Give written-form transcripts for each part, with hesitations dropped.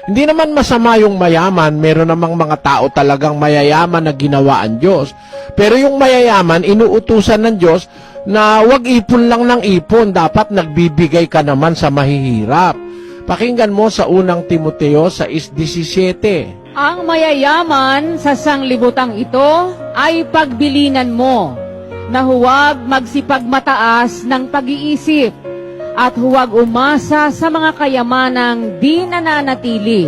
Hindi naman masama yung mayaman, meron namang mga tao talagang mayayaman na ginawa ang Diyos. Pero yung mayayaman, inuutusan ng Diyos na wag ipon lang ng ipon, dapat nagbibigay ka naman sa mahihirap. Pakinggan mo sa unang Timoteo 6:17. Ang mayayaman sa sanglibutang ito ay pagbilinan mo, na huwag magsipagmataas ng pag-iisip, at huwag umasa sa mga kayamanang di nananatili,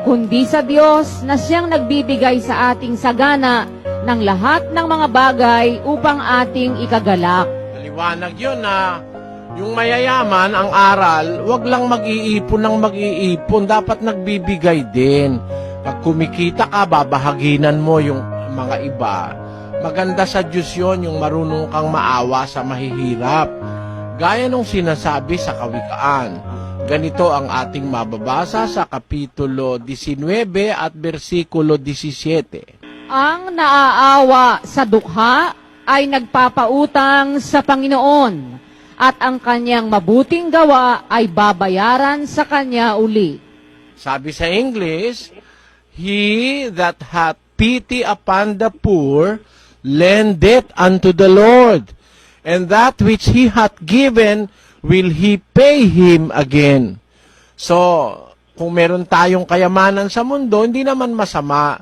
kundi sa Diyos na siyang nagbibigay sa ating sagana ng lahat ng mga bagay upang ating ikagalak. Maliwanag yun na yung mayayaman, ang aral, wag lang mag-iipon ng mag-iipon, dapat nagbibigay din. Pag kumikita ka, babahaginan mo yung mga iba. Maganda sa Diyos yun, yung marunong kang maawa sa mahihirap. Gaya nung sinasabi sa Kawikaan. Ganito ang ating mababasa sa Kapitulo 19 at versikulo 17. Ang naaawa sa dukha ay nagpapautang sa Panginoon, at ang kanyang mabuting gawa ay babayaran sa kanya uli. Sabi sa English, He that hath pity upon the poor, lendeth unto the Lord, and that which he hath given will he pay him again. So, kung meron tayong kayamanan sa mundo, hindi naman masama,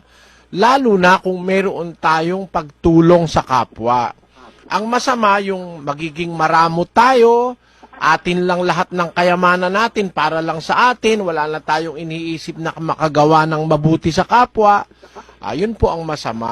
lalo na kung meron tayong pagtulong sa kapwa. Ang masama yung magiging maramo tayo, atin lang lahat ng kayamanan natin para lang sa atin, wala na tayong iniisip na makagawa ng mabuti sa kapwa. Ayun po ang masama.